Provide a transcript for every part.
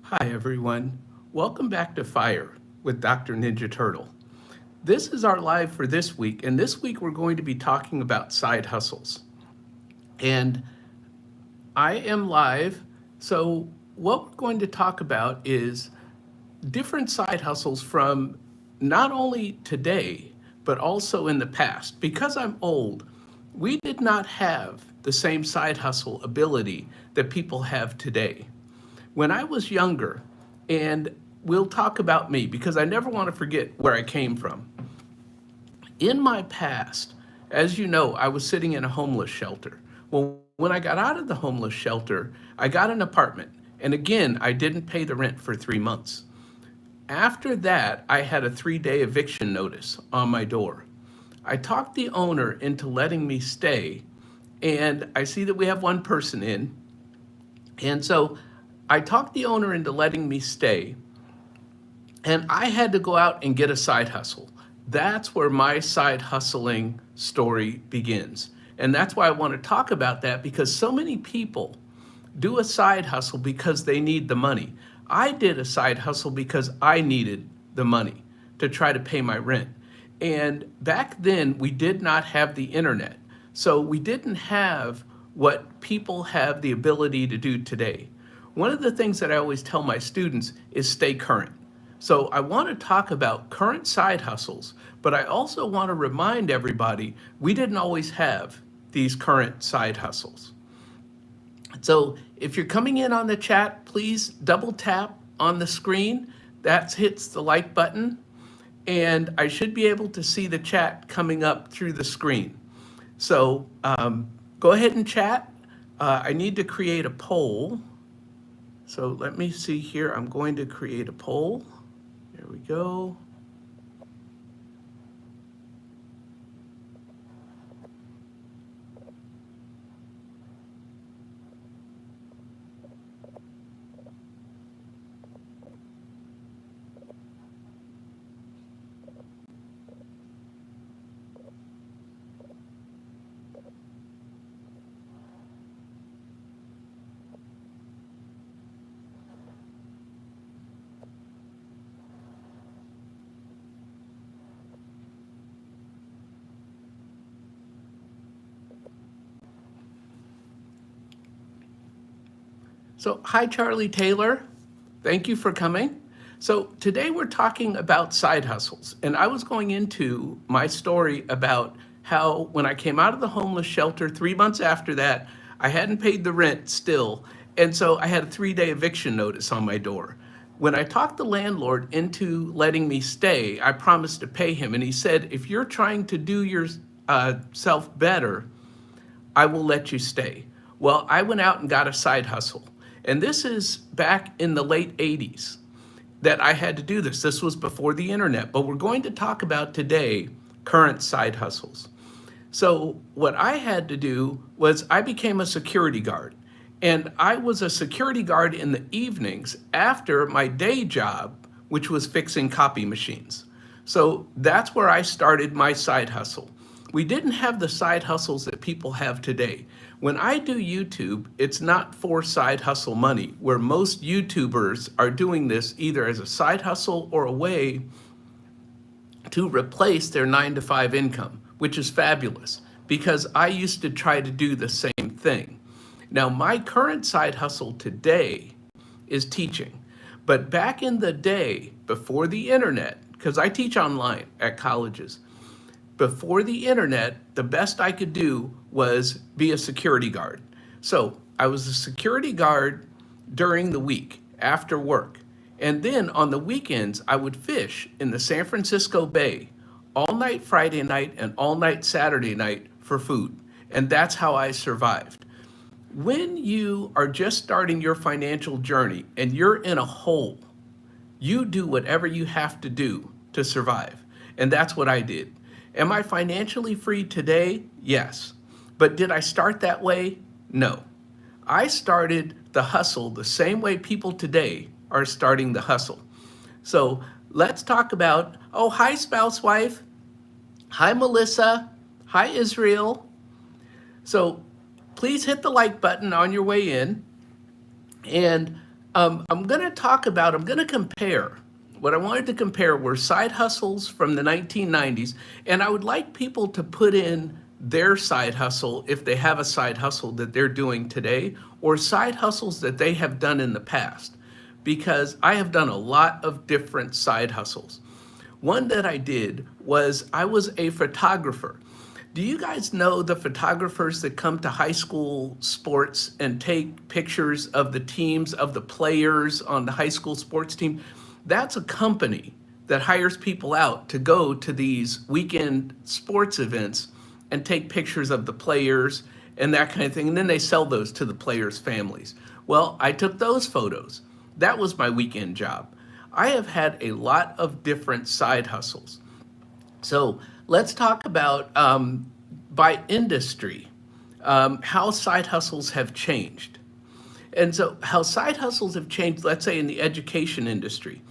Hi, everyone. Welcome back to Fire with Dr. Ninja Turtle. This is our live for this week, and this week we're going to be talking about side hustles. And I am live, so what we're going to talk about is different side hustles from not only today, but also in the past. Because I'm old, we did not have the same side hustle ability that people have today. When I was younger, and we'll talk about me because I never want to forget where I came from. In my past, as you know, I was sitting in a homeless shelter. Well, when I got out of the homeless shelter, I got an apartment. And again, I didn't pay the rent for 3 months. After that, I had a 3-day eviction notice on my door. I talked the owner into letting me stay, and I see that we have one person in. And so I talked the owner into letting me stay, and I had to go out and get a side hustle. That's where my side hustling story begins. And that's why I want to talk about that, because so many people do a side hustle because they need the money. I did a side hustle because I needed the money to try to pay my rent. And back then, we did not have the internet. So we didn't have what people have the ability to do today. One of the things that I always tell my students is stay current. So I want to talk about current side hustles, but I also want to remind everybody we didn't always have these current side hustles. So if you're coming in on the chat, please double tap on the screen. That hits the like button, and I should be able to see the chat coming up through the screen. So go ahead and chat. I need to create a poll. So let me see here. I'm going to create a poll. There we go. So, hi, Charlie Taylor. Thank you for coming. So, today we're talking about side hustles. And I was going into my story about how when I came out of the homeless shelter 3 months after that, I hadn't paid the rent still. And so I had a 3-day eviction notice on my door. When I talked the landlord into letting me stay, I promised to pay him. And he said, if you're trying to do yourself better, I will let you stay. Well, I went out and got a side hustle. And this is back in the late 80s that I had to do this. This was before the internet, but we're going to talk about today current side hustles. So what I had to do was I became a security guard. And I was a security guard in the evenings after my day job, which was fixing copy machines. So that's where I started my side hustle. We didn't have the side hustles that people have today. When I do YouTube, it's not for side hustle money, where most YouTubers are doing this either as a side hustle or a way to replace their 9-to-5 income, which is fabulous because I used to try to do the same thing. Now, my current side hustle today is teaching. But back in the day, before the internet, because I teach online at colleges, before the internet, the best I could do was be a security guard. So I was a security guard during the week after work. And then on the weekends, I would fish in the San Francisco Bay all night Friday night and all night Saturday night for food. And that's how I survived. When you are just starting your financial journey and you're in a hole, you do whatever you have to do to survive. And that's what I did. Am I financially free today? Yes. But did I start that way? No. I started the hustle the same way people today are starting the hustle. So let's talk about, oh, hi, spouse wife. Hi, Melissa. Hi, Israel. So please hit the like button on your way in. And I'm going to I'm going to compare. What I wanted to compare were side hustles from the 1990s, and I would like people to put in their side hustle if they have a side hustle that they're doing today, or side hustles that they have done in the past, because I have done a lot of different side hustles. One that I did was I was a photographer. Do you guys know the photographers that come to high school sports and take pictures of the teams, of the players on the high school sports team? That's a company that hires people out to go to these weekend sports events and take pictures of the players and that kind of thing. And then they sell those to the players' families. Well, I took those photos. That was my weekend job. I have had a lot of different side hustles. So let's talk about by industry, how side hustles have changed. And so how side hustles have changed, let's say in the education industry.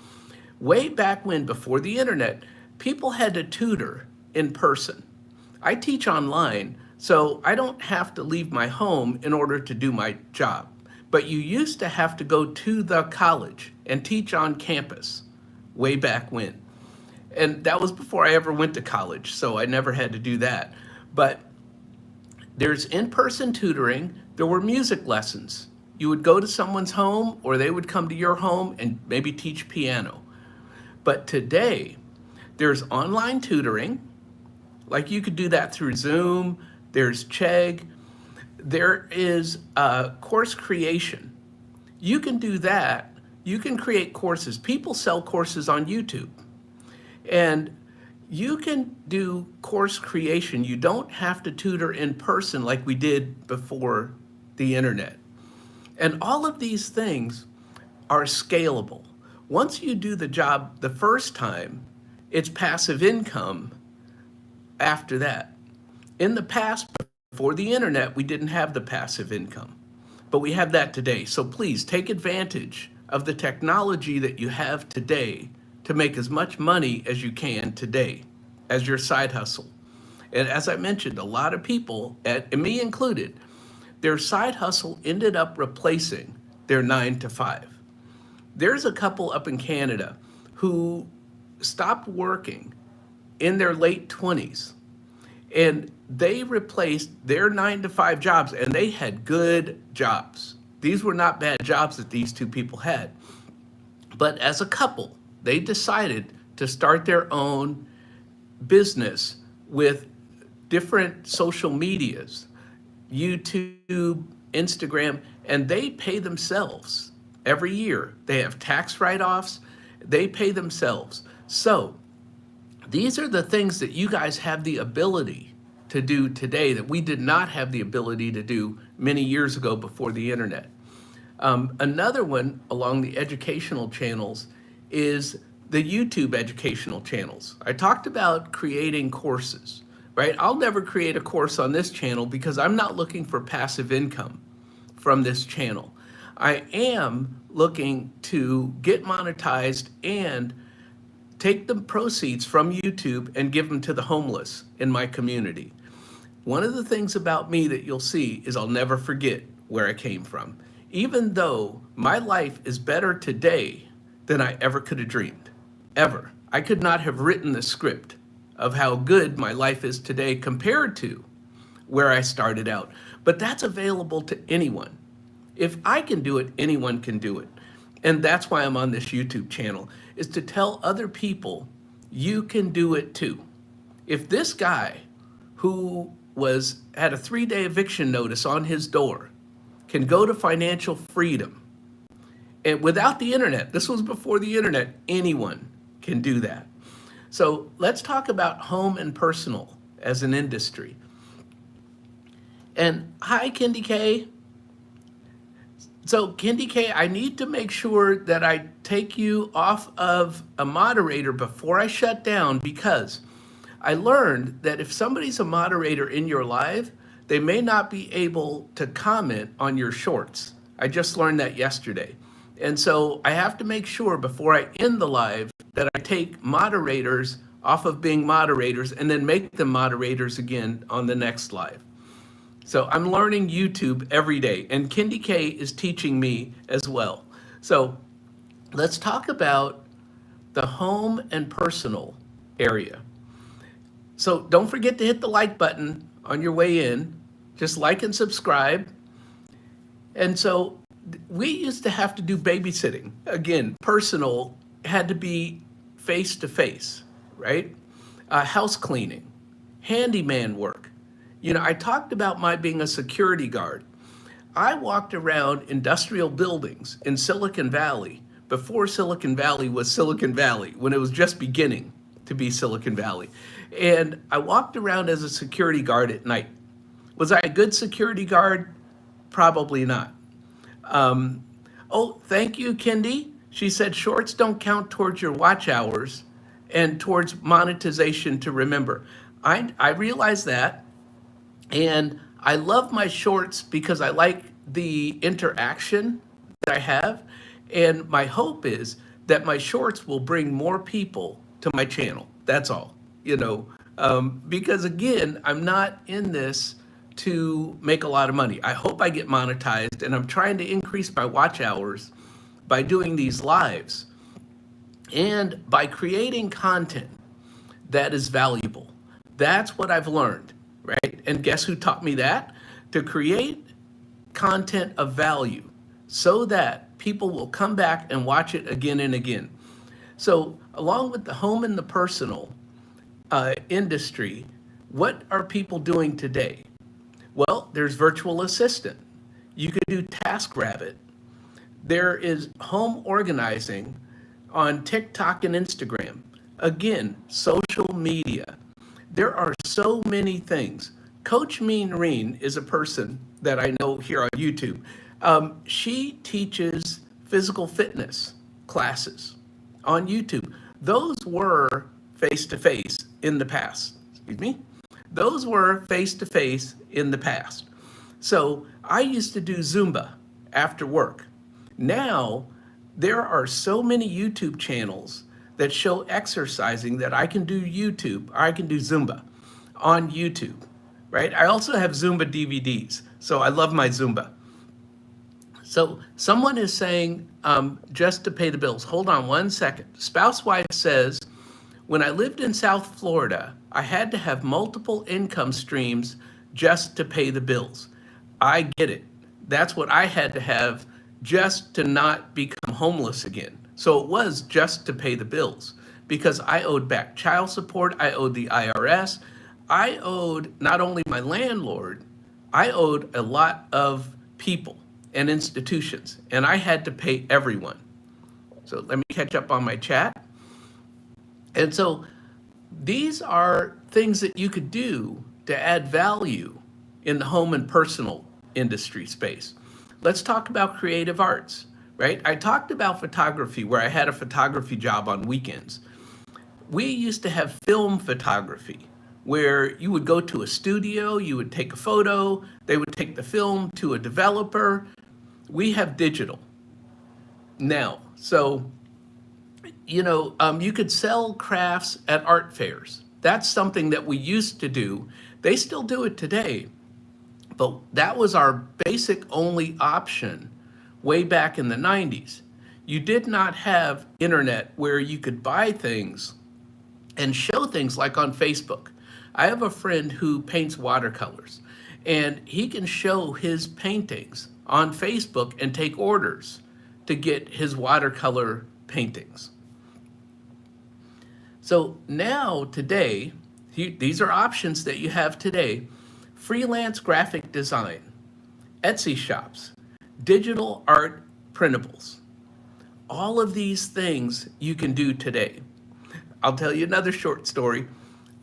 Way back when, before the internet, people had to tutor in person. I teach online, so I don't have to leave my home in order to do my job. But you used to have to go to the college and teach on campus way back when. And that was before I ever went to college, so I never had to do that. But there's in-person tutoring. There were music lessons. You would go to someone's home, or they would come to your home and maybe teach piano. But today, there's online tutoring. Like you could do that through Zoom. There's Chegg. There is course creation. You can do that. You can create courses. People sell courses on YouTube. And you can do course creation. You don't have to tutor in person like we did before the internet. And all of these things are scalable. Once you do the job the first time, it's passive income after that. In the past, before the internet, we didn't have the passive income, but we have that today. So please take advantage of the technology that you have today to make as much money as you can today as your side hustle. And as I mentioned, a lot of people, and me included, their side hustle ended up replacing their 9 to 5. There's a couple up in Canada who stopped working in their late 20s, and they replaced their 9 to 5 jobs, and they had good jobs. These were not bad jobs that these two people had. But as a couple, they decided to start their own business with different social medias, YouTube, Instagram, and they pay themselves every year. They have tax write-offs, they pay themselves. So these are the things that you guys have the ability to do today that we did not have the ability to do many years ago before the internet. Another one along the educational channels is the YouTube educational channels. I talked about creating courses, right? I'll never create a course on this channel because I'm not looking for passive income from this channel. I am looking to get monetized and take the proceeds from YouTube and give them to the homeless in my community. One of the things about me that you'll see is I'll never forget where I came from. Even though my life is better today than I ever could have dreamed, ever. I could not have written the script of how good my life is today compared to where I started out. But that's available to anyone. If I can do it, anyone can do it. And that's why I'm on this YouTube channel, is to tell other people you can do it too. If this guy who had a 3-day eviction notice on his door can go to financial freedom, and without the internet, this was before the internet, anyone can do that. So let's talk about home and personal as an industry. And hi, Kendi K. So Kendi K, I need to make sure that I take you off of a moderator before I shut down, because I learned that if somebody's a moderator in your live, they may not be able to comment on your shorts. I just learned that yesterday. And so I have to make sure before I end the live that I take moderators off of being moderators and then make them moderators again on the next live. So I'm learning YouTube every day, and Kendi K is teaching me as well. So let's talk about the home and personal area. So don't forget to hit the like button on your way in. Just like and subscribe. And so we used to have to do babysitting. Again, personal had to be face to face, right? House cleaning, handyman work. I talked about my being a security guard. I walked around industrial buildings in Silicon Valley before Silicon Valley was Silicon Valley, when it was just beginning to be Silicon Valley. And I walked around as a security guard at night. Was I a good security guard? Probably not. Oh, thank you, Kendi. She said shorts don't count towards your watch hours and towards monetization to remember. I realize that. And I love my shorts because I like the interaction that I have. And my hope is that my shorts will bring more people to my channel. That's all, because again, I'm not in this to make a lot of money. I hope I get monetized, and I'm trying to increase my watch hours by doing these lives and by creating content that is valuable. That's what I've learned, right? And guess who taught me that? To create content of value so that people will come back and watch it again and again. So along with the home and the personal industry, what are people doing today? Well, there's virtual assistant. You could do TaskRabbit. There is home organizing on TikTok and Instagram. Again, social media. There are so many things. Coach Mean Reen is a person that I know here on YouTube. She teaches physical fitness classes on YouTube. Those were face-to-face in the past. Excuse me. Those were face-to-face in the past. So I used to do Zumba after work. Now, there are so many YouTube channels that show exercising that I can do Zumba on YouTube, right? I also have Zumba DVDs, so I love my Zumba. So someone is saying, just to pay the bills. Hold on one second. Spouse wife says, when I lived in South Florida, I had to have multiple income streams just to pay the bills. I get it. That's what I had to have just to not become homeless again. So it was just to pay the bills because I owed back child support. I owed the IRS. I owed not only my landlord, I owed a lot of people and institutions, and I had to pay everyone. So let me catch up on my chat. And so these are things that you could do to add value in the home and personal industry space. Let's talk about creative arts, right? I talked about photography where I had a photography job on weekends. We used to have film photography where you would go to a studio, you would take a photo, they would take the film to a developer. We have digital now. So you could sell crafts at art fairs. That's something that we used to do. They still do it today, but that was our basic only option way back in the 90s. You did not have internet where you could buy things and show things like on Facebook. I have a friend who paints watercolors, and he can show his paintings on Facebook and take orders to get his watercolor paintings. So now, today, these are options that you have today. Freelance graphic design, Etsy shops, digital art printables. All of these things you can do today. I'll tell you another short story.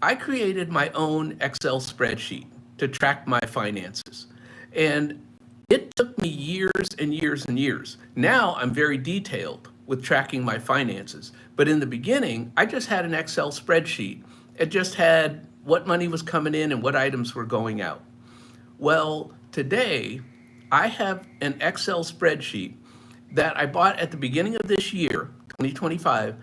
I created my own Excel spreadsheet to track my finances. And it took me years and years and years. Now I'm very detailed with tracking my finances. But in the beginning, I just had an Excel spreadsheet. It just had what money was coming in and what items were going out. Well, today, I have an Excel spreadsheet that I bought at the beginning of this year, 2025,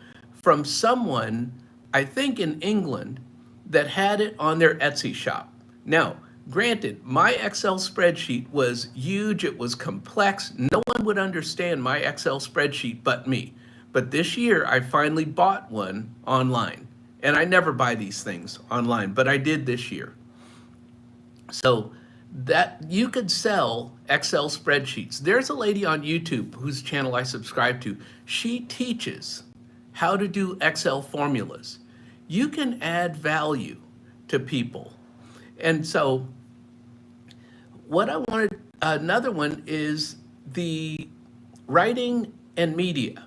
from someone, I think in England, that had it on their Etsy shop. Now, Granted, my Excel spreadsheet was huge, it was complex. No one would understand my Excel spreadsheet but me. But this year, I finally bought one online. And I never buy these things online, but I did this year. So that you could sell Excel spreadsheets. There's a lady on YouTube whose channel I subscribe to. She teaches how to do Excel formulas. You can add value to people. And so what I wanted, another one is the writing and media.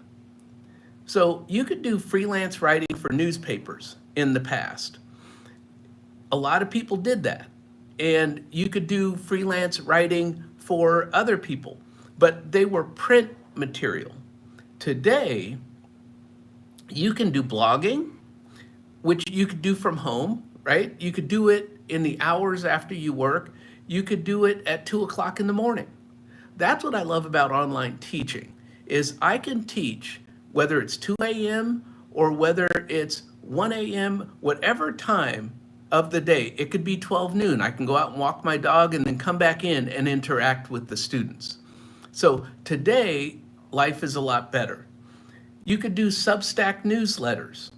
So you could do freelance writing for newspapers in the past. A lot of people did that. And you could do freelance writing for other people, but they were print material. Today, you can do blogging, which you could do from home, right? You could do it in the hours after you work. You could do it at 2 o'clock in the morning. That's what I love about online teaching, is I can teach whether it's 2 a.m. or whether it's 1 a.m., whatever time of the day. It could be 12 noon. I can go out and walk my dog and then come back in and interact with the students. So today, life is a lot better. You could do Substack newsletters.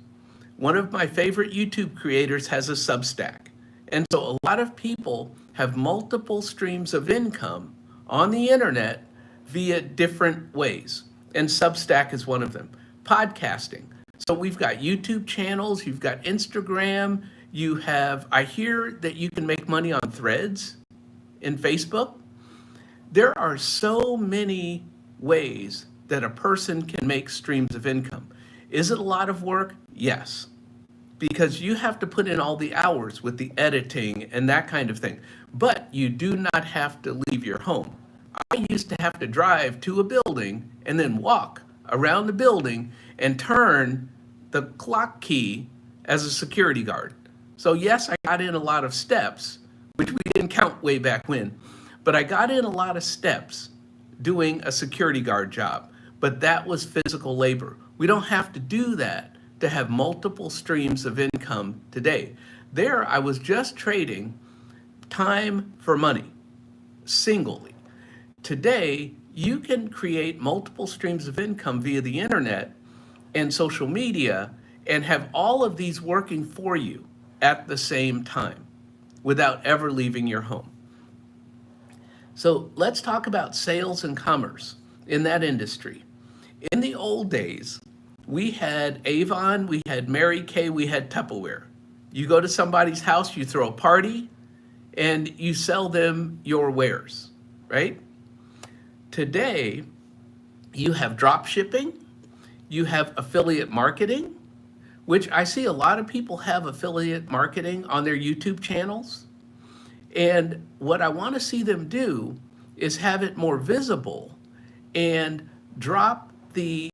One of my favorite YouTube creators has a Substack. And so a lot of people have multiple streams of income on the internet via different ways. And Substack is one of them. Podcasting. So we've got YouTube channels, you've got Instagram, you have, I hear that you can make money on Threads in Facebook. There are so many ways that a person can make streams of income. Is it a lot of work? Yes, because you have to put in all the hours with the editing and that kind of thing. But you do not have to leave your home. I used to have to drive to a building and then walk around the building and turn the clock key as a security guard. So yes, I got in a lot of steps, which we didn't count way back when, but I got in a lot of steps doing a security guard job, but that was physical labor. We don't have to do that to have multiple streams of income today. There, I was just trading time for money, singly. Today, you can create multiple streams of income via the internet and social media and have all of these working for you at the same time without ever leaving your home. So let's talk about sales and commerce in that industry. In the old days, we had Avon, we had Mary Kay, we had Tupperware. You go to somebody's house, you throw a party, and you sell them your wares, right? Today, you have drop shipping, you have affiliate marketing, which I see a lot of people have affiliate marketing on their YouTube channels. And what I want to see them do is have it more visible and drop the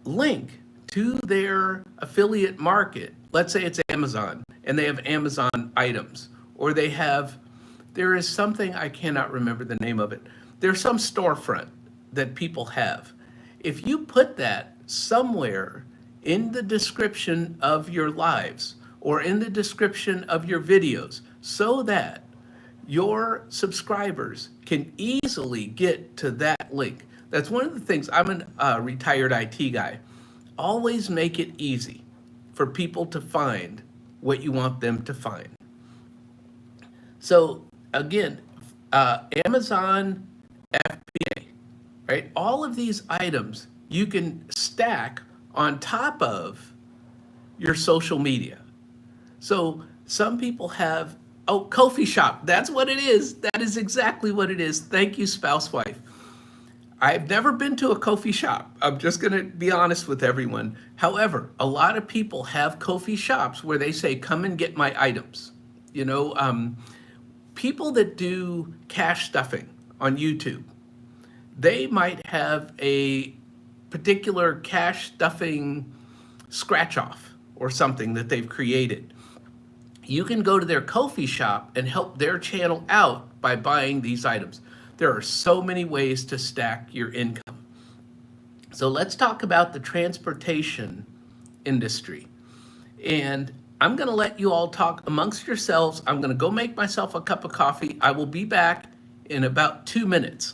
link to their affiliate market. Let's say it's Amazon and they have Amazon items, or there is something, I cannot remember the name of it. There's some storefront that people have. If you put that somewhere in the description of your lives or in the description of your videos so that your subscribers can easily get to that link. That's one of the things, I'm a retired IT guy. Always make it easy for people to find what you want them to find. So again, Amazon FBA, right? All of these items you can stack on top of your social media. So some people have, oh, Ko-fi shop, that's what it is. That is exactly what it is. Thank you, spouse wife. I've never been to a Ko-fi shop. I'm just gonna be honest with everyone. However, a lot of people have Ko-fi shops where they say, come and get my items. You know, people that do cash stuffing on YouTube, they might have a particular cash stuffing scratch off or something that they've created. You can go to their Ko-fi shop and help their channel out by buying these items. There are so many ways to stack your income. So let's talk about the transportation industry. And I'm going to let you all talk amongst yourselves. I'm going to go make myself a cup of coffee. I will be back in about 2 minutes.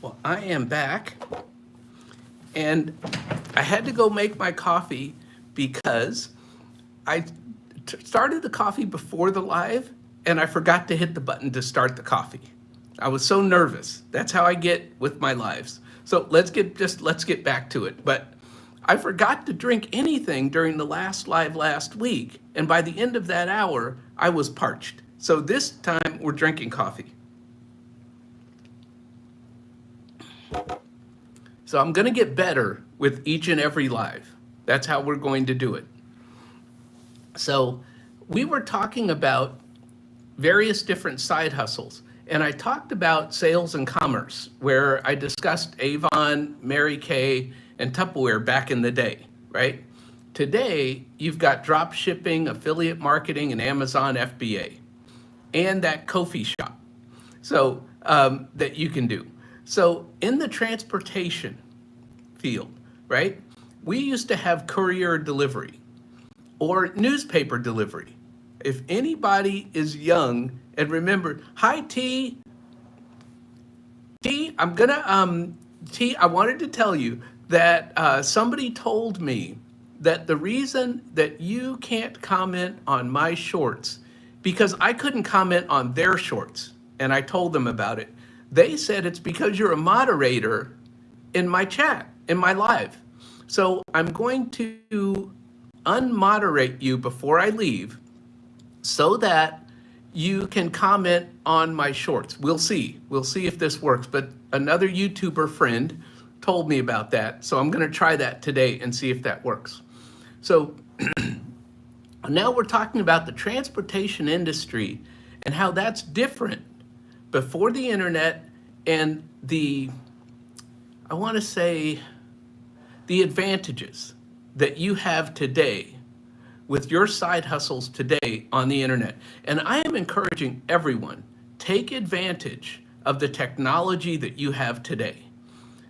Well, I am back, and I had to go make my coffee because I started the coffee before the live, and I forgot to hit the button to start the coffee. I was so nervous. That's how I get with my lives. So let's get back to it. But I forgot to drink anything during the last live last week, and by the end of that hour, I was parched. So this time we're drinking coffee. So I'm going to get better with each and every live. That's how we're going to do it. So we were talking about various different side hustles, and I talked about sales and commerce, where I discussed Avon, Mary Kay, and Tupperware back in the day, right? Today, you've got drop shipping, affiliate marketing, and Amazon FBA, and that Ko-fi shop, so that you can do. So in the transportation field, right, we used to have courier delivery or newspaper delivery. If anybody is young and remember, hi T, I'm gonna, T, I wanted to tell you that somebody told me that the reason that you can't comment on my shorts, because I couldn't comment on their shorts, and I told them about it. They said it's because you're a moderator in my chat, in my live. So I'm going to unmoderate you before I leave so that you can comment on my shorts. We'll see. We'll see if this works. But another YouTuber friend told me about that. So I'm going to try that today and see if that works. So now we're talking about the transportation industry and how that's different before the internet and I want to say, the advantages that you have today with your side hustles today on the internet. And I am encouraging everyone, take advantage of the technology that you have today.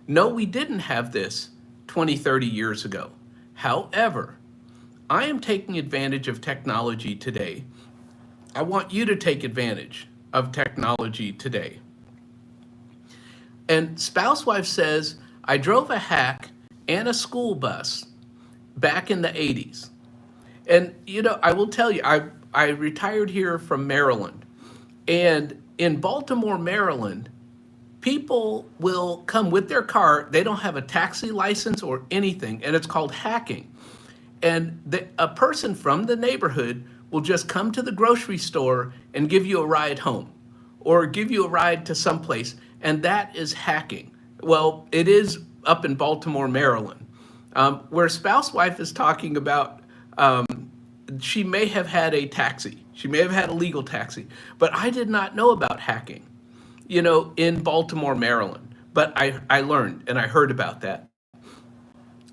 No, we didn't have this 20, 30 years ago. However, I am taking advantage of technology today. I want you to take advantage of technology today. And Spousewife says, I drove a hack and a school bus back in the 80s. And, you know, I will tell you, I retired here from Maryland. And in Baltimore, Maryland, people will come with their car. They don't have a taxi license or anything, and it's called hacking. And a person from the neighborhood will just come to the grocery store and give you a ride home or give you a ride to someplace. And that is hacking. Well, it is up in Baltimore, Maryland, where spouse wife is talking about she may have had a taxi. She may have had a legal taxi, but I did not know about hacking, in Baltimore, Maryland. But I learned and I heard about that.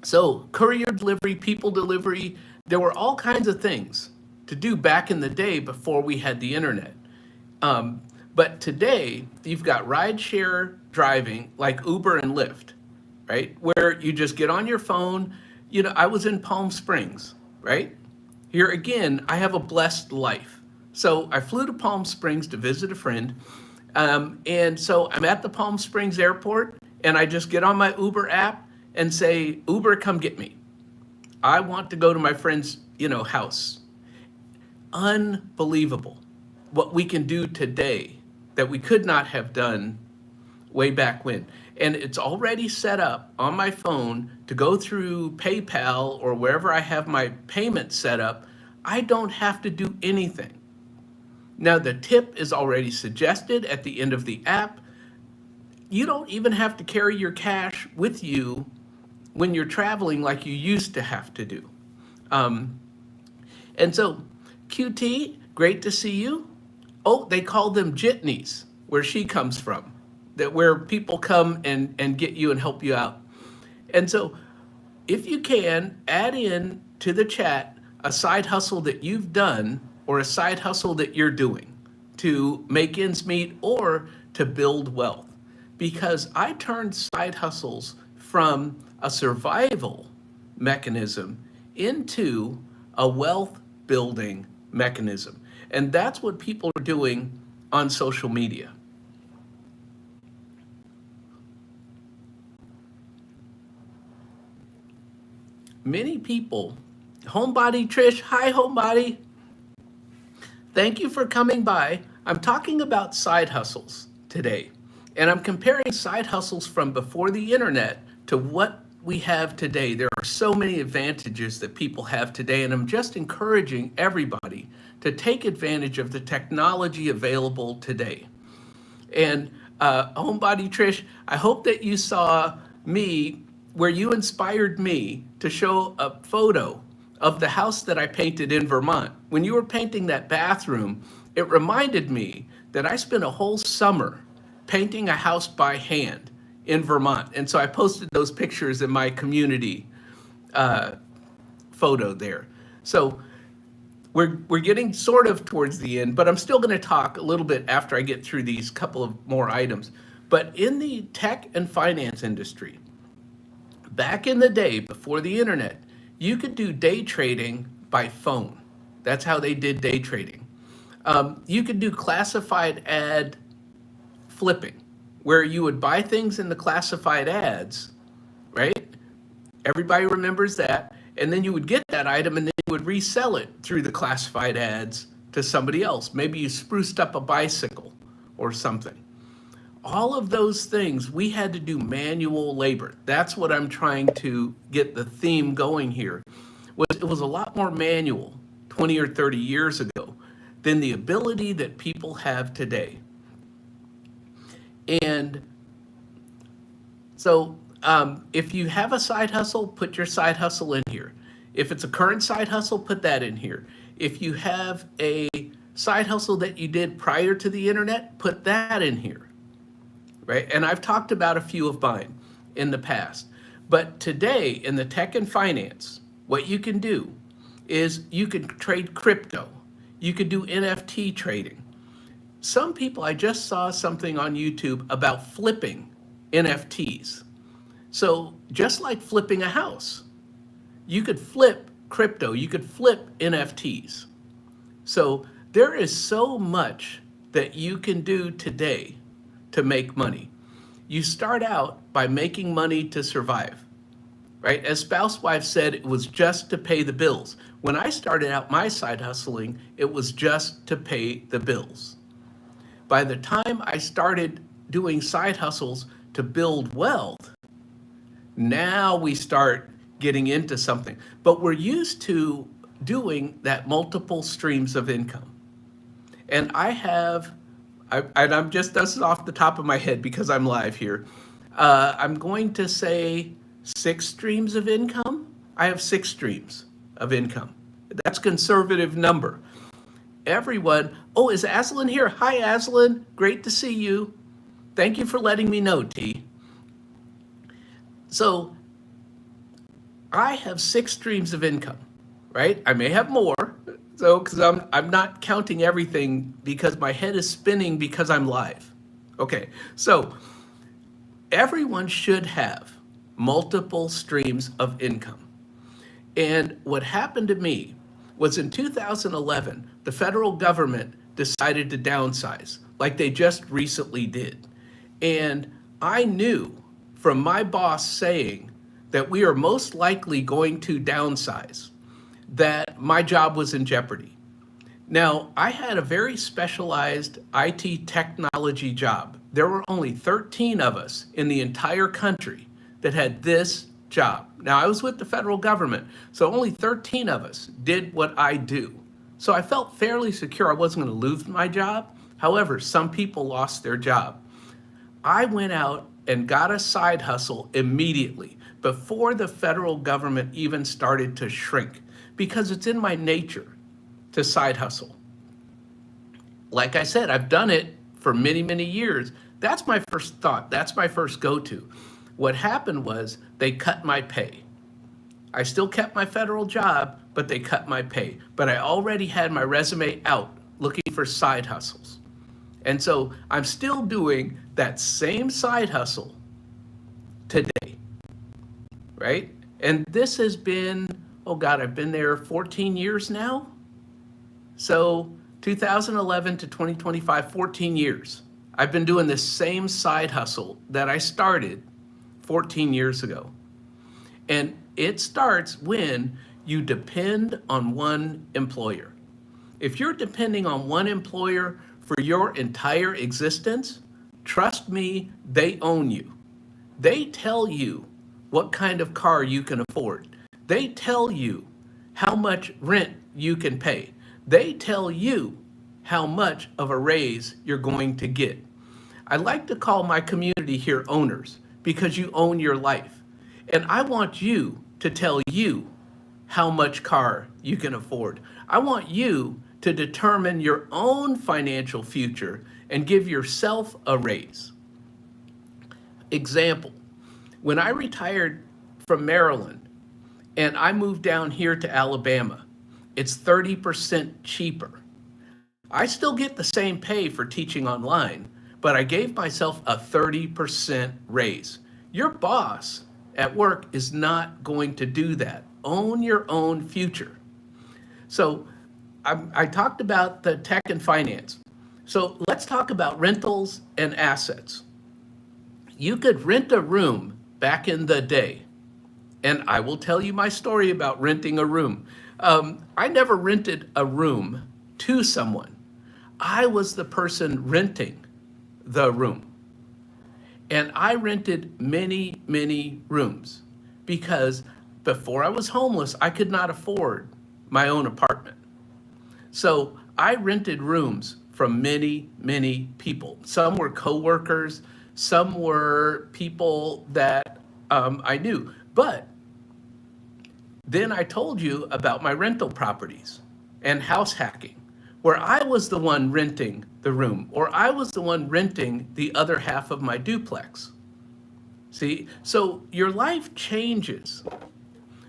So courier delivery, people delivery, there were all kinds of things to do back in the day before we had the internet. But today, you've got rideshare driving like Uber and Lyft, right? Where you just get on your phone. I was in Palm Springs, right? Here again, I have a blessed life. So I flew to Palm Springs to visit a friend. And so I'm at the Palm Springs airport and I just get on my Uber app and say, Uber, come get me. I want to go to my friend's, house. Unbelievable what we can do today that we could not have done way back when. And it's already set up on my phone to go through PayPal or wherever I have my payment set up. I don't have to do anything. Now the tip is already suggested at the end of the app. You don't even have to carry your cash with you when you're traveling like you used to have to do. And so, QT, great to see you. Oh, they call them jitneys, where she comes from, where people come and get you and help you out. And so, if you can, add in to the chat a side hustle that you've done or a side hustle that you're doing to make ends meet or to build wealth. Because I turned side hustles from a survival mechanism into a wealth building mechanism. And that's what people are doing on social media. Many people, Homebody Trish, hi Homebody. Thank you for coming by. I'm talking about side hustles today. And I'm comparing side hustles from before the internet to what we have today. There are so many advantages that people have today, and I'm just encouraging everybody to take advantage of the technology available today. And Homebody Trish, I hope that you saw me where you inspired me to show a photo of the house that I painted in Vermont. When you were painting that bathroom, it reminded me that I spent a whole summer painting a house by hand in Vermont. And so I posted those pictures in my community photo there. So we're getting sort of towards the end, but I'm still going to talk a little bit after I get through these couple of more items. But in the tech and finance industry, back in the day before the internet, you could do day trading by phone. That's how they did day trading. You could do classified ad flipping, where you would buy things in the classified ads, right? Everybody remembers that. And then you would get that item and then you would resell it through the classified ads to somebody else. Maybe you spruced up a bicycle or something. All of those things, we had to do manual labor. That's what I'm trying to get the theme going here. It was a lot more manual 20 or 30 years ago than the ability that people have today. And so if you have a side hustle, put your side hustle in here. If it's a current side hustle, put that in here. If you have a side hustle that you did prior to the internet, put that in here, right? And I've talked about a few of mine in the past. But today in the tech and finance, what you can do is you can trade crypto. You could do NFT trading. Some people, I just saw something on YouTube about flipping NFTs. So just like flipping a house, you could flip crypto, you could flip NFTs. So there is so much that you can do today to make money. You start out by making money to survive, right? As Spouse Wife said, it was just to pay the bills. When I started out my side hustling, it was just to pay the bills. By the time I started doing side hustles to build wealth, now we start getting into something. But we're used to doing that multiple streams of income. And I'm just, this is off the top of my head because I'm live here. I'm going to say 6 streams of income. I have 6 streams of income. That's a conservative number. Everyone, oh, is Aslan here? Hi, Aslan. Great to see you. Thank you for letting me know, T. So I have 6 streams of income, right? I may have more. So, because I'm not counting everything because my head is spinning because I'm live. Okay, so everyone should have multiple streams of income. And what happened to me was in 2011, the federal government decided to downsize, like they just recently did. And I knew from my boss saying that we are most likely going to downsize, that my job was in jeopardy. Now, I had a very specialized IT technology job. There were only 13 of us in the entire country that had this job. Now, I was with the federal government, so only 13 of us did what I do. So I felt fairly secure I wasn't going to lose my job. However, some people lost their job. I went out and got a side hustle immediately before the federal government even started to shrink, because it's in my nature to side hustle. Like I said, I've done it for many, many years. That's my first thought. That's my first go-to. What happened was they cut my pay. I still kept my federal job, but they cut my pay. But I already had my resume out looking for side hustles. And so I'm still doing that same side hustle today, right? And this has been, oh God, I've been there 14 years now. So 2011 to 2025, 14 years. I've been doing this same side hustle that I started 14 years ago. And it starts when you depend on one employer. If you're depending on one employer for your entire existence, trust me, they own you. They tell you what kind of car you can afford. They tell you how much rent you can pay. They tell you how much of a raise you're going to get. I like to call my community here owners because you own your life. And I want you to tell you how much car you can afford. I want you to determine your own financial future and give yourself a raise. Example, when I retired from Maryland and I moved down here to Alabama, it's 30% cheaper. I still get the same pay for teaching online, but I gave myself a 30% raise. Your boss at work is not going to do that. Own your own future. So I talked about the tech and finance. So let's talk about rentals and assets. You could rent a room back in the day, and I will tell you my story about renting a room. I never rented a room to someone. I was the person renting the room. And I rented many, many rooms because before I was homeless, I could not afford my own apartment. So I rented rooms from many, many people. Some were coworkers, some were people that I knew. But then I told you about my rental properties and house hacking, where I was the one renting the room, or I was the one renting the other half of my duplex. See, so your life changes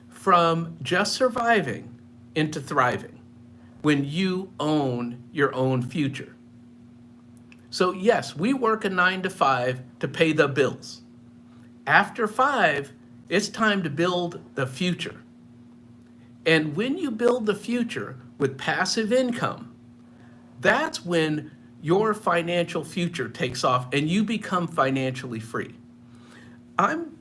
from just surviving into thriving when you own your own future. So yes, we work a 9 to 5 to pay the bills. After 5, it's time to build the future. And when you build the future with passive income, that's when your financial future takes off and you become financially free. I'm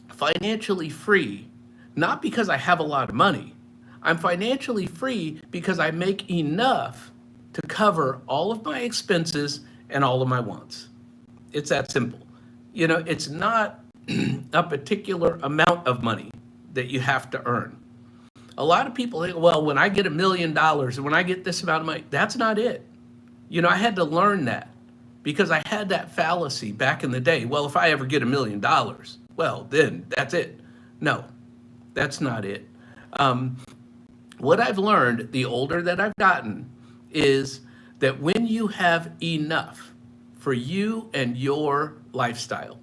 financially free not because I have a lot of money. I'm financially free because I make enough to cover all of my expenses and all of my wants. It's that simple. It's not a particular amount of money that you have to earn. A lot of people think, well, when I get $1 million and when I get this amount of money, that's not it. I had to learn that because I had that fallacy back in the day. Well, if I ever get $1 million, well, then that's it. No, that's not it. What I've learned, the older that I've gotten, is that when you have enough for you and your lifestyle,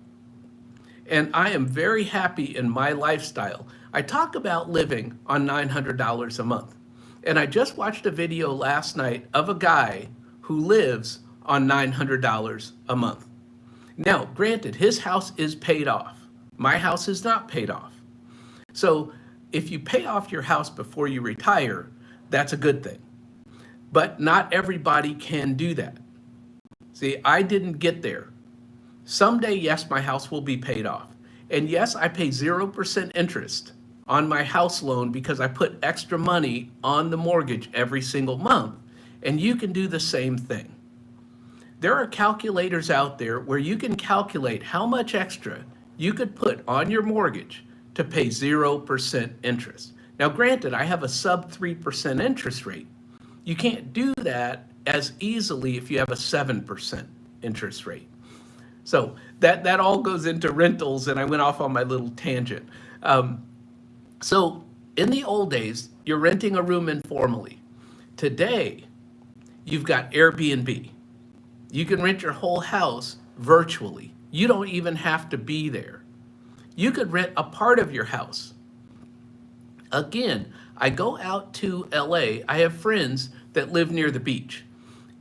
and I am very happy in my lifestyle. I talk about living on $900 a month. And I just watched a video last night of a guy who lives on $900 a month. Now, granted, his house is paid off. My house is not paid off. So if you pay off your house before you retire, that's a good thing. But not everybody can do that. See, I didn't get there. Someday, yes, my house will be paid off. And yes, I pay 0% interest on my house loan because I put extra money on the mortgage every single month. And you can do the same thing. There are calculators out there where you can calculate how much extra you could put on your mortgage to pay 0% interest. Now, granted, I have a sub 3% interest rate. You can't do that as easily if you have a 7% interest rate. So that all goes into rentals, and I went off on my little tangent. So in the old days, you're renting a room informally. Today, you've got Airbnb. You can rent your whole house virtually. You don't even have to be there. You could rent a part of your house. Again, I go out to LA. I have friends that live near the beach,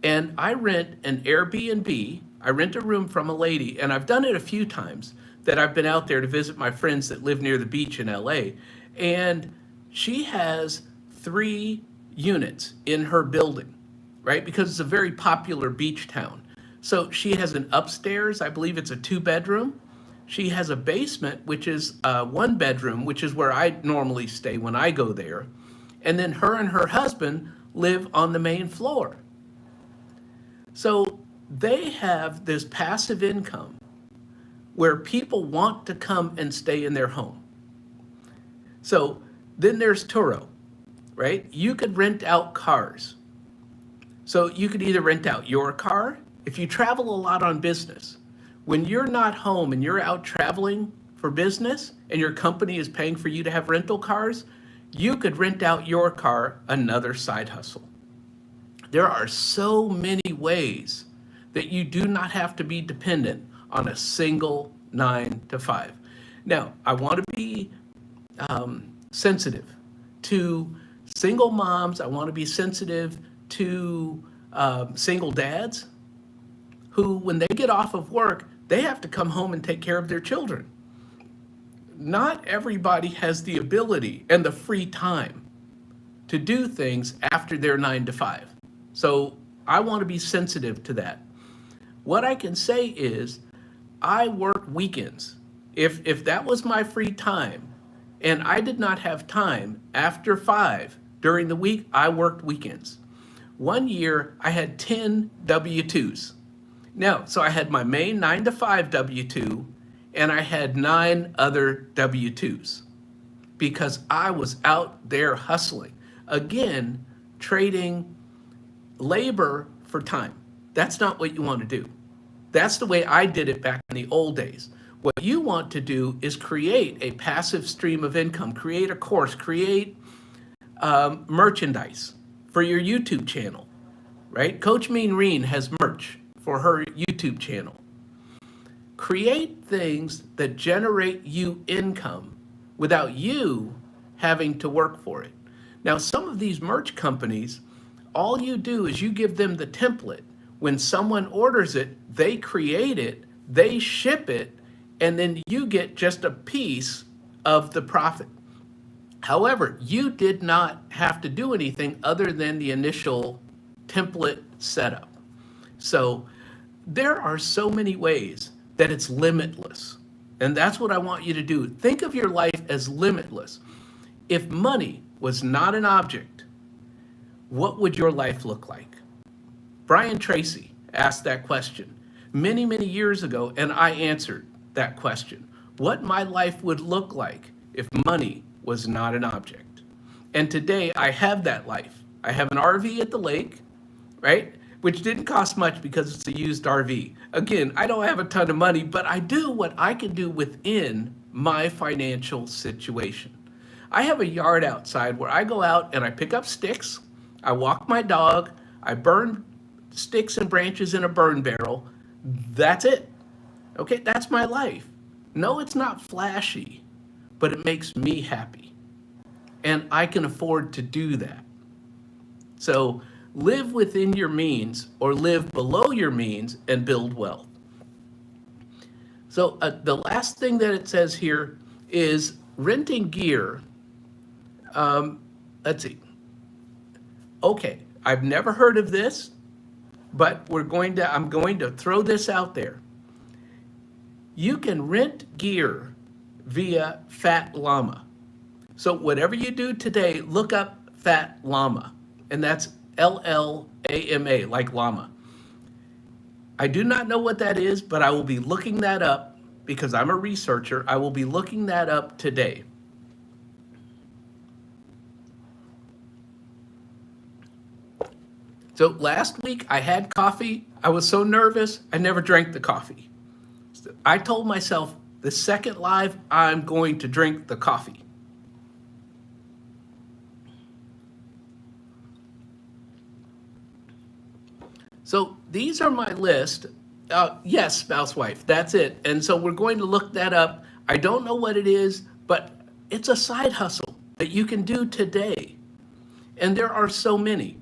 and I rent an Airbnb. I rent a room from a lady, and I've done it a few times that I've been out there to visit my friends that live near the beach in LA. And she has 3 units in her building, right? Because it's a very popular beach town. So she has an upstairs, I believe it's a 2-bedroom. She has a basement, which is a 1-bedroom, which is where I normally stay when I go there. And then her and her husband live on the main floor. So they have this passive income where people want to come and stay in their home. So then there's Turo, right? You could rent out cars. So you could either rent out your car, if you travel a lot on business, when you're not home and you're out traveling for business and your company is paying for you to have rental cars, you could rent out your car, another side hustle. There are so many ways that you do not have to be dependent on a single 9-to-5. Now, I want to be sensitive to single moms. I want to be sensitive to single dads who, when they get off of work, they have to come home and take care of their children. Not everybody has the ability and the free time to do things after their 9-to-5. So I want to be sensitive to that. What I can say is I work weekends. If that was my free time and I did not have time after 5 during the week, I worked weekends. One year I had 10 W-2s. Now, so I had my main 9-to-5 W-2 and I had 9 other W-2s because I was out there hustling. Again, trading labor for time. That's not what you want to do. That's the way I did it back in the old days. What you want to do is create a passive stream of income, create a course, create merchandise for your YouTube channel, right? Coach Mean Reen has merch for her YouTube channel. Create things that generate you income without you having to work for it. Now, some of these merch companies, all you do is you give them the template. When someone orders it, they create it, they ship it, and then you get just a piece of the profit. However, you did not have to do anything other than the initial template setup. So there are so many ways that it's limitless. And that's what I want you to do. Think of your life as limitless. If money was not an object, what would your life look like? Brian Tracy asked that question many, many years ago, and I answered that question. What my life would look like if money was not an object. And today I have that life. I have an RV at the lake, right? Which didn't cost much because it's a used RV. Again, I don't have a ton of money, but I do what I can do within my financial situation. I have a yard outside where I go out and I pick up sticks, I walk my dog, I burn sticks and branches in a burn barrel. That's it. Okay, that's my life. No, it's not flashy, but it makes me happy. And I can afford to do that. So live within your means or live below your means and build wealth. So the last thing that it says here is renting gear. Let's see. Okay, I've never heard of this, but I'm going to throw this out there. You can rent gear via Fat Llama. So whatever you do today, look up Fat Llama, and that's Llama, like llama. I do not know what that is, but I will be looking that up because I'm a researcher. I will be looking that up today. So last week I had coffee. I was so nervous, I never drank the coffee. I told myself the second live, I'm going to drink the coffee. So these are my list. Yes, spouse, wife, that's it. And so we're going to look that up. I don't know what it is, but it's a side hustle that you can do today. And there are so many.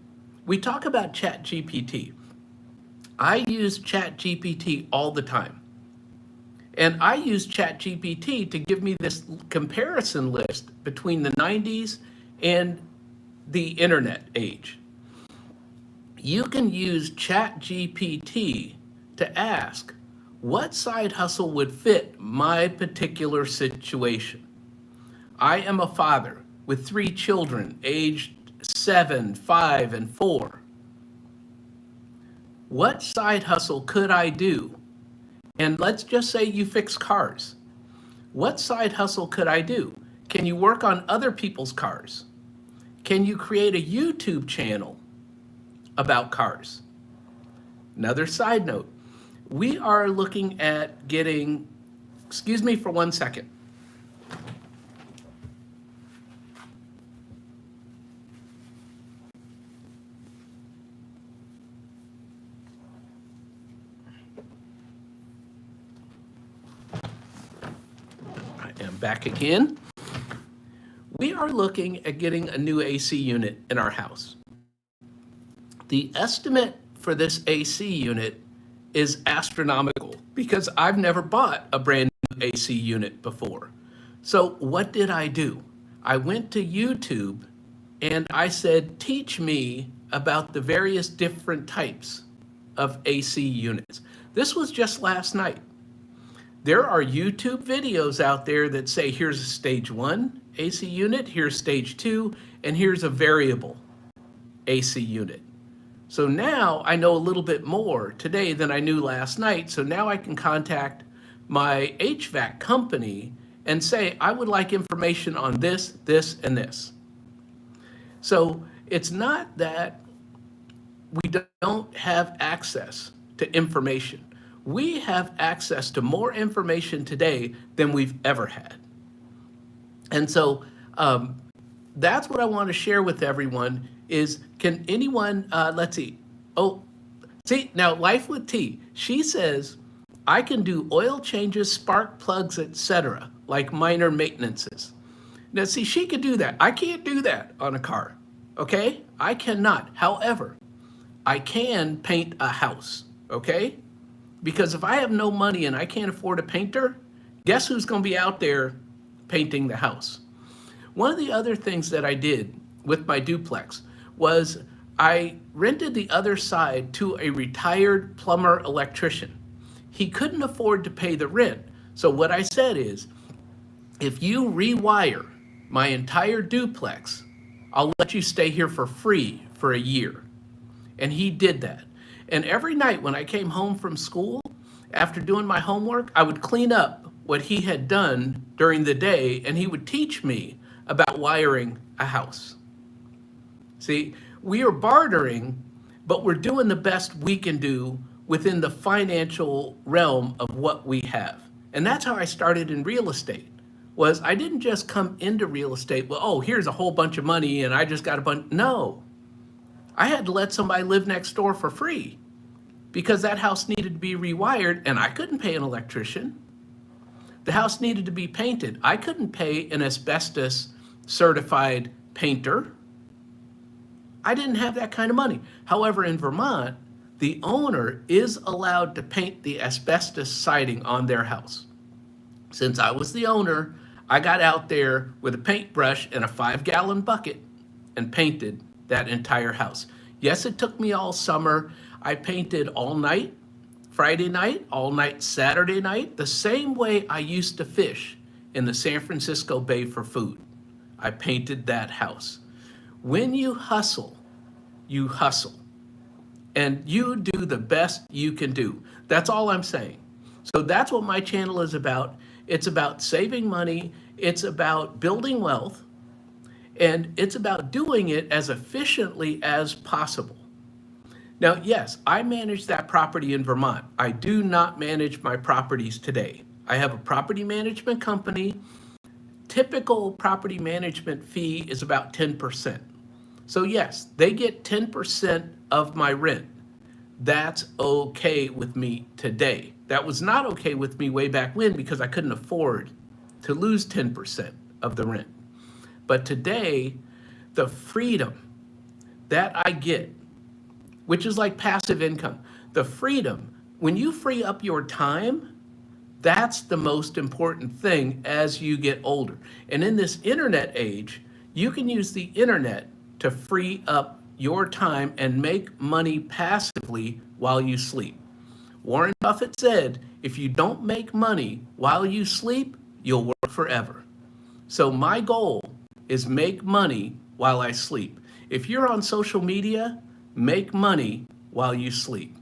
We talk about ChatGPT. I use ChatGPT all the time. And I use ChatGPT to give me this comparison list between the 90s and the internet age. You can use ChatGPT to ask, what side hustle would fit my particular situation? I am a father with 3 children aged 7, 5, and 4. What side hustle could I do? And let's just say you fix cars. What side hustle could I do? Can you work on other people's cars? Can you create a YouTube channel about cars? Another side note, we are looking at getting, excuse me for 1 second. Back again. We are looking at getting a new AC unit in our house. The estimate for this AC unit is astronomical because I've never bought a brand new AC unit before. So what did I do? I went to YouTube and I said, teach me about the various different types of AC units. This was just last night. There are YouTube videos out there that say, here's a stage 1 AC unit, here's stage 2, and here's a variable AC unit. So now I know a little bit more today than I knew last night. So now I can contact my HVAC company and say, I would like information on this, this, and this. So it's not that we don't have access to information. We have access to more information today than we've ever had. And so that's what I want to share with everyone is, can anyone, let's see. Oh, see, now Life with T, she says, I can do oil changes, spark plugs, etc., like minor maintenances. Now see, she could do that. I can't do that on a car, okay? I cannot. However, I can paint a house, okay? Because if I have no money and I can't afford a painter, guess who's going to be out there painting the house? One of the other things that I did with my duplex was I rented the other side to a retired plumber electrician. He couldn't afford to pay the rent, So what I said is, if you rewire my entire duplex, I'll let you stay here for free for a year. And he did that. And every night when I came home from school, after doing my homework, I would clean up what he had done during the day, and he would teach me about wiring a house. See, we are bartering, but we're doing the best we can do within the financial realm of what we have. And that's how I started in real estate. Was I didn't just come into real estate, well, oh, here's a whole bunch of money and I just got a bunch. No, I had to let somebody live next door for free because that house needed to be rewired and I couldn't pay an electrician. The house needed to be painted. I couldn't pay an asbestos certified painter. I didn't have that kind of money. However, in Vermont, the owner is allowed to paint the asbestos siding on their house. Since I was the owner, I got out there with a paintbrush and a 5-gallon bucket and painted that entire house. Yes, it took me all summer. I painted all night, Friday night, all night Saturday night, the same way I used to fish in the San Francisco Bay for food. I painted that house. When you hustle, you hustle. And you do the best you can do. That's all I'm saying. So that's what my channel is about. It's about saving money. It's about building wealth. And it's about doing it as efficiently as possible. Now, yes, I manage that property in Vermont. I do not manage my properties today. I have a property management company. Typical property management fee is about 10%. So yes, they get 10% of my rent. That's okay with me today. That was not okay with me way back when because I couldn't afford to lose 10% of the rent. But today, the freedom that I get, which is like passive income, the freedom, when you free up your time, that's the most important thing as you get older. And in this internet age, you can use the internet to free up your time and make money passively while you sleep. Warren Buffett said, if you don't make money while you sleep, you'll work forever. So my goal is make money while I sleep. If you're on social media, make money while you sleep.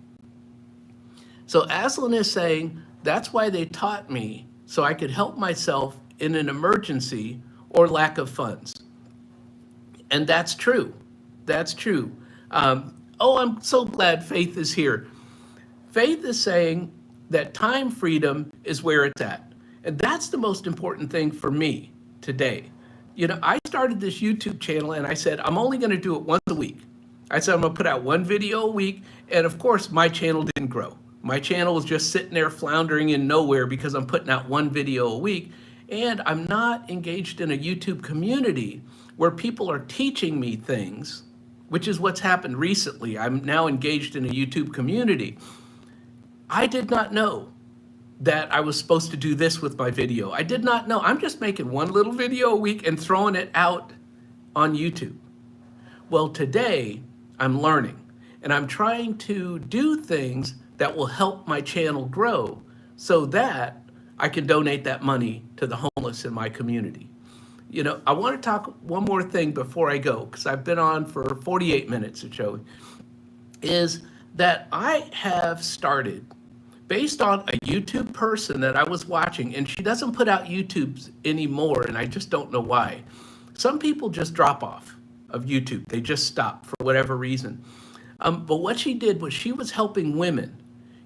So Aslan is saying, that's why they taught me so I could help myself in an emergency or lack of funds. And that's true. That's true. Oh, I'm so glad Faith is here. Faith is saying that time freedom is where it's at. And that's the most important thing for me today. You know, I started this YouTube channel and I said, I'm only going to do it once a week. I said, I'm going to put out one video a week. And of course, my channel didn't grow. My channel was just sitting there floundering in nowhere because I'm putting out one video a week. And I'm not engaged in a YouTube community where people are teaching me things, which is what's happened recently. I'm now engaged in a YouTube community. I did not know that I was supposed to do this with my video. I did not know. I'm just making one little video a week and throwing it out on YouTube. Well, today I'm learning and I'm trying to do things that will help my channel grow so that I can donate that money to the homeless in my community. You know, I want to talk one more thing before I go, because I've been on for 48 minutes at showing, is that I have started based on a YouTube person that I was watching, and she doesn't put out YouTubes anymore, and I just don't know why. Some people just drop off of YouTube. They just stop for whatever reason. But what she did was she was helping women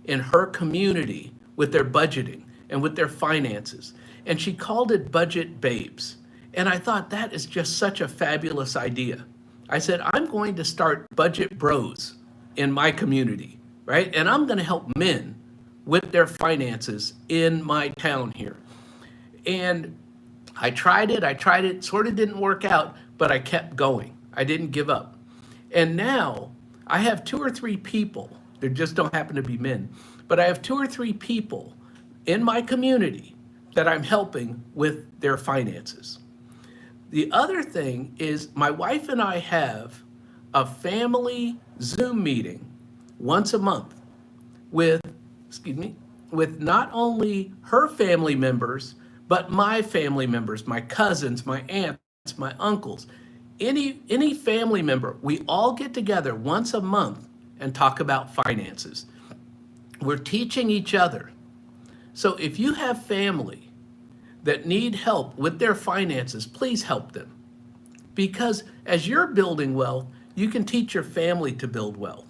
in her community with their budgeting and with their finances. And she called it Budget Babes. And I thought that is just such a fabulous idea. I said, I'm going to start Budget Bros in my community, right? And I'm going to help men with their finances in my town here. And I tried it, sort of didn't work out, but I kept going. I didn't give up. And now I have 2 or 3 people, there just don't happen to be men, but I have 2 or 3 people in my community that I'm helping with their finances. The other thing is my wife and I have a family Zoom meeting once a month with, with not only her family members, but my family members, my cousins, my aunts, my uncles, any family member. We all get together once a month and talk about finances. We're teaching each other. So if you have family that need help with their finances, please help them. Because as you're building wealth, you can teach your family to build wealth.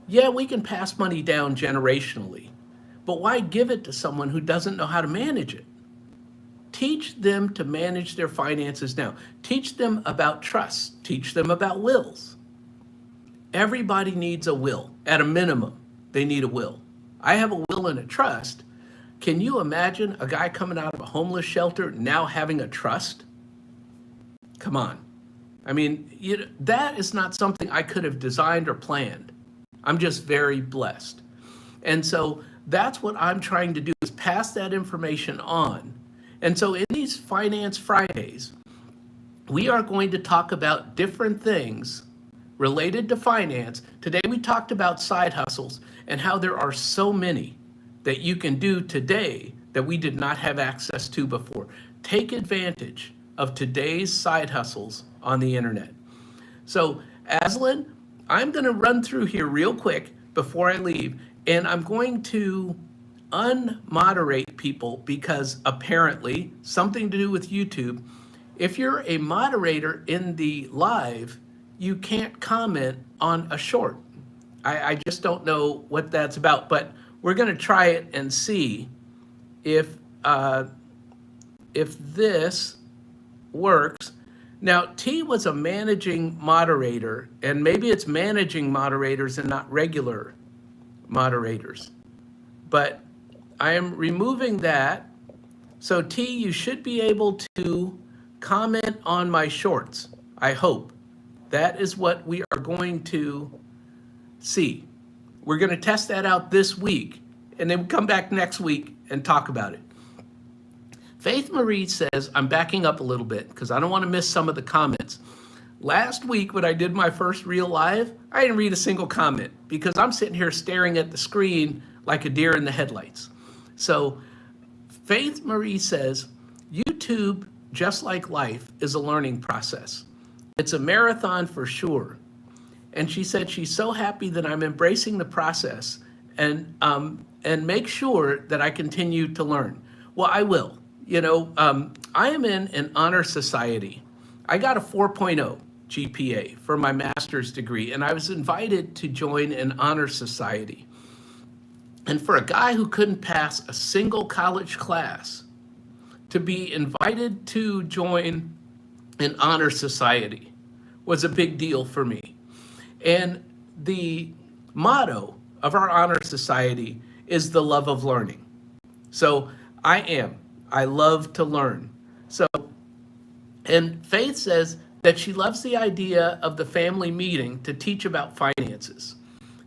Yeah, we can pass money down generationally, but why give it to someone who doesn't know how to manage it? Teach them to manage their finances now. Teach them about trust. Teach them about wills. Everybody needs a will. At a minimum, they need a will. I have a will and a trust. Can you imagine a guy coming out of a homeless shelter now having a trust? Come on. I mean, that is not something I could have designed or planned. I'm just very blessed. And so that's what I'm trying to do, is pass that information on. And so in these Finance Fridays, we are going to talk about different things related to finance. Today we talked about side hustles and how there are so many that you can do today that we did not have access to before. Take advantage of today's side hustles on the internet. So, Aslan, I'm going to run through here real quick before I leave, and I'm going to unmoderate people because apparently something to do with YouTube. If you're a moderator in the live, you can't comment on a short. I just don't know what that's about, but we're going to try it and see if this works. Now, T was a managing moderator, and maybe it's managing moderators and not regular moderators. But I am removing that. So T, you should be able to comment on my shorts, I hope. That is what we are going to see. We're going to test that out this week, and then we'll come back next week and talk about it. Faith Marie says, I'm backing up a little bit because I don't want to miss some of the comments. Last week when I did my first real live, I didn't read a single comment because I'm sitting here staring at the screen like a deer in the headlights. So Faith Marie says, YouTube, just like life, is a learning process. It's a marathon for sure. And she said she's so happy that I'm embracing the process and make sure that I continue to learn. Well, I will. I am in an honor society. I got a 4.0 GPA for my master's degree, and I was invited to join an honor society. And for a guy who couldn't pass a single college class, to be invited to join an honor society was a big deal for me. And the motto of our honor society is the love of learning. So I love to learn. So, and Faith says that she loves the idea of the family meeting to teach about finances.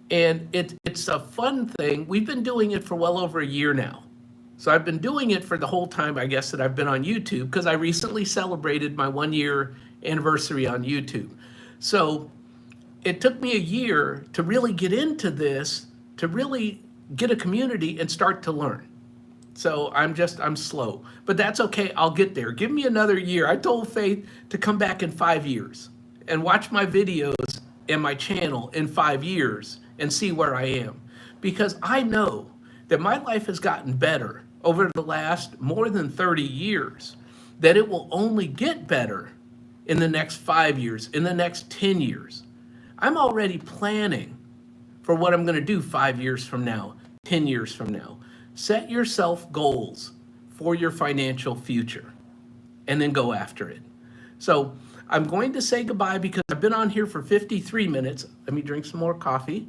And it's a fun thing. We've been doing it for well over a year now. So I've been doing it for the whole time, I guess, that I've been on YouTube, because I recently celebrated my 1-year anniversary on YouTube. So it took me a year to really get into this, to really get a community and start to learn. So I'm slow, but that's okay. I'll get there. Give me another year. I told Faith to come back in 5 years and watch my videos and my channel in 5 years and see where I am. Because I know that my life has gotten better over the last more than 30 years, that it will only get better in the next 5 years, in the next 10 years. I'm already planning for what I'm going to do 5 years from now, 10 years from now. Set yourself goals for your financial future and then go after it. So I'm going to say goodbye because I've been on here for 53 minutes. Let me drink some more coffee.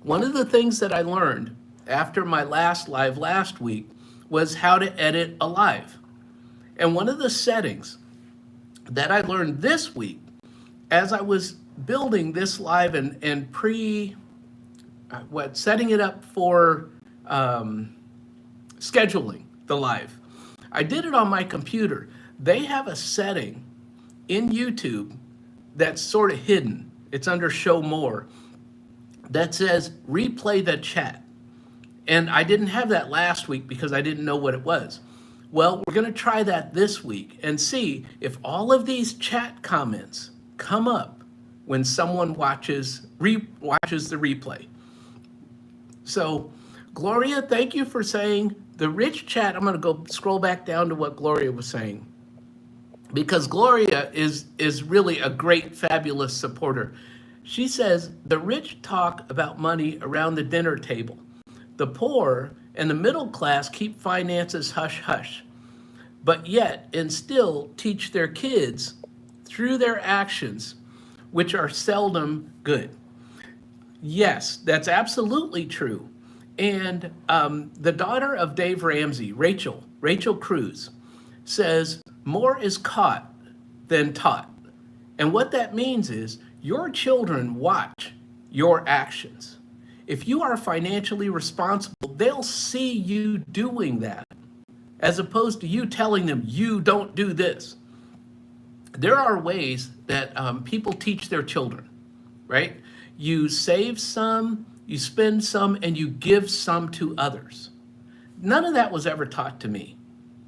One of the things that I learned after my last live last week was how to edit a live. And one of the settings that I learned this week as I was building this live and setting it up for scheduling the live. I did it on my computer. They have a setting in YouTube that's sort of hidden. It's under Show More, that says replay the chat. And I didn't have that last week because I didn't know what it was. Well, we're going to try that this week and see if all of these chat comments come up when someone watches the replay. So, Gloria, thank you for saying the rich chat. I'm going to go scroll back down to what Gloria was saying, because Gloria is really a great, fabulous supporter. She says the rich talk about money around the dinner table. The poor and the middle class keep finances hush hush, but yet and still teach their kids through their actions, which are seldom good. Yes, that's absolutely true. And the daughter of Dave Ramsey, Rachel Cruz, says more is caught than taught. And what that means is your children watch your actions. If you are financially responsible, they'll see you doing that, as opposed to you telling them you don't do this. There are ways that people teach their children, right? You save some, you spend some, and you give some to others. None of that was ever taught to me,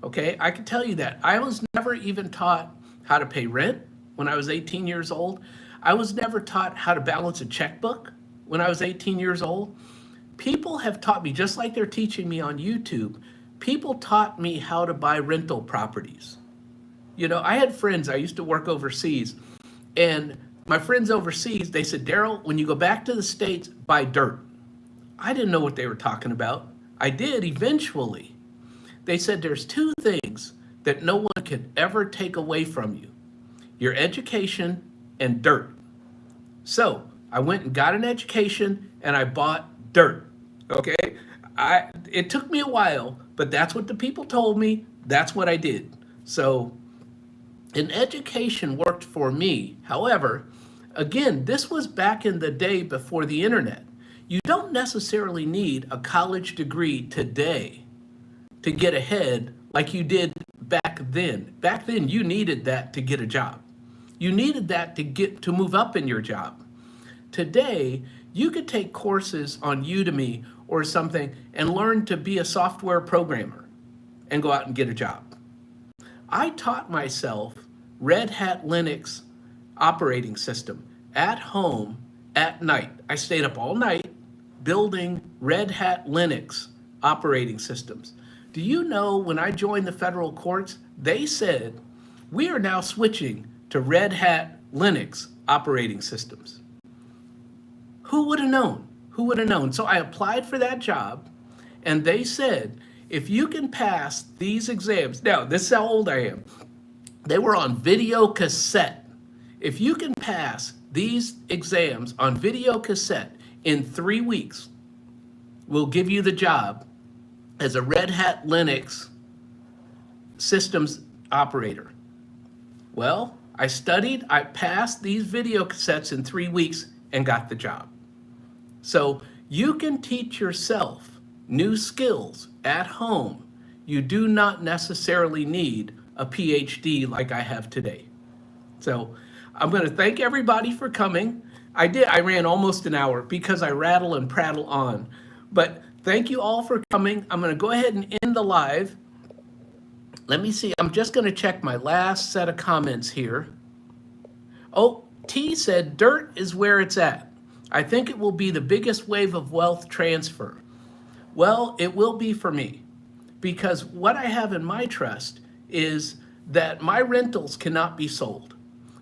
okay? I can tell you that. I was never even taught how to pay rent when I was 18 years old. I was never taught how to balance a checkbook when I was 18 years old. People have taught me, just like they're teaching me on YouTube, people taught me how to buy rental properties. You know, I had friends, I used to work overseas, and my friends overseas, they said, Daryl, when you go back to the States, buy dirt. I didn't know what they were talking about. I did eventually. They said there's two things that no one can ever take away from you: your education and dirt. So I went and got an education and I bought dirt. Okay? It took me a while, but that's what the people told me. That's what I did. So an education worked for me. However, again, this was back in the day before the internet. You don't necessarily need a college degree today to get ahead like you did back then. Back then, you needed that to get a job. You needed that to move up in your job. Today, you could take courses on Udemy or something and learn to be a software programmer and go out and get a job. I taught myself Red Hat Linux operating system at home at night. I stayed up all night building Red Hat Linux operating systems. Do you know when I joined the federal courts, they said, we are now switching to Red Hat Linux operating systems. Who would have known? Who would have known? So I applied for that job, and they said, if you can pass these exams, now this is how old I am. They were on video cassette. If you can pass these exams on video cassette in 3 weeks, we'll give you the job as a Red Hat Linux systems operator. Well, I studied, I passed these video cassettes in 3 weeks and got the job. So you can teach yourself new skills at home. You do not necessarily need a PhD like I have today. So I'm going to thank everybody for coming. I ran almost an hour because I rattle and prattle on. But thank you all for coming. I'm going to go ahead and end the live. Let me see. I'm just going to check my last set of comments here. Oh, T said, dirt is where it's at. I think it will be the biggest wave of wealth transfer. Well, it will be for me, because what I have in my trust is that my rentals cannot be sold.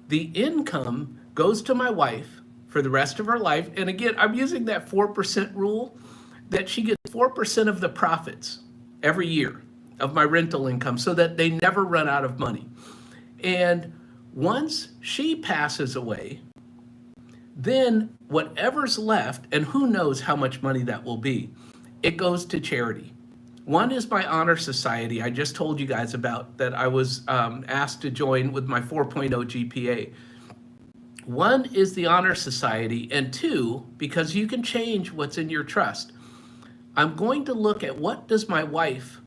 The income goes to my wife for the rest of her life. And again, I'm using that 4% rule, that she gets 4% of the profits every year of my rental income so that they never run out of money. And once she passes away, then whatever's left, and who knows how much money that will be, it goes to charity. One is my honor society I just told you guys about, that I was asked to join with my 4.0 GPA. One is the honor society, and two, because you can change what's in your trust, I'm going to look at what does my wife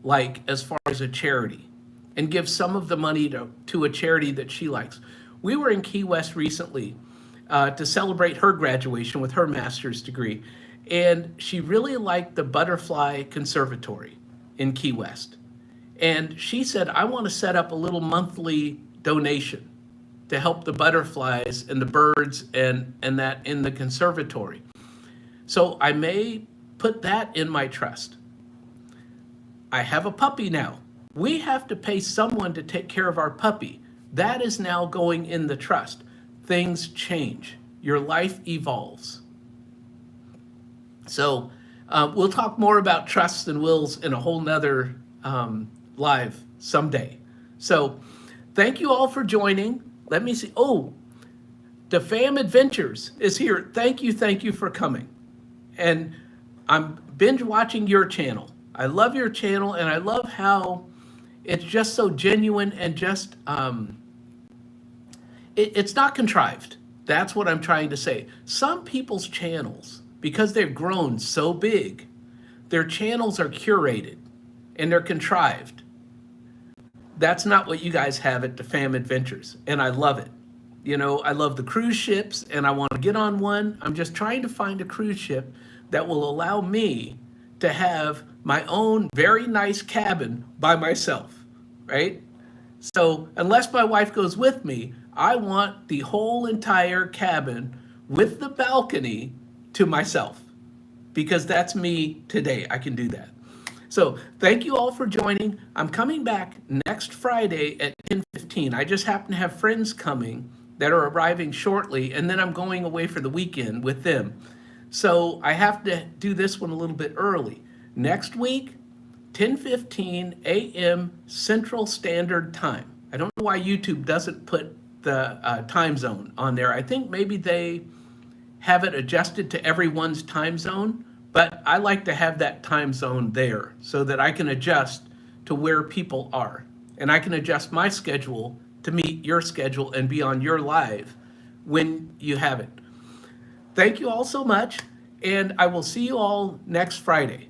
like as far as a charity, and give some of the money to a charity that she likes. We were in Key West recently, to celebrate her graduation with her master's degree. And she really liked the Butterfly Conservatory in Key West. And she said, I want to set up a little monthly donation to help the butterflies and the birds and that in the conservatory. So I may put that in my trust. I have a puppy now. We have to pay someone to take care of our puppy. That is now going in the trust. Things change. Your life evolves. So we'll talk more about trusts and wills in a whole nother live someday. So thank you all for joining. Let me see. Oh, DeFam Adventures is here. Thank you for coming. And I'm binge watching your channel. I love your channel, and I love how it's just so genuine and just, it's not contrived. That's what I'm trying to say. Some people's channels, because they've grown so big, their channels are curated and they're contrived. That's not what you guys have at DeFam Adventures, and I love it. You know, I love the cruise ships, and I want to get on one. I'm just trying to find a cruise ship that will allow me to have my own very nice cabin by myself, right? So unless my wife goes with me, I want the whole entire cabin with the balcony to myself, because that's me today. I can do that. So thank you all for joining. I'm coming back next Friday at 10:15. I just happen to have friends coming that are arriving shortly, and then I'm going away for the weekend with them. So I have to do this one a little bit early. Next week, 10:15 a.m. Central Standard Time. I don't know why YouTube doesn't put the time zone on there. I think maybe they have it adjusted to everyone's time zone, but I like to have that time zone there so that I can adjust to where people are. And I can adjust my schedule to meet your schedule and be on your live when you have it. Thank you all so much, and I will see you all next Friday.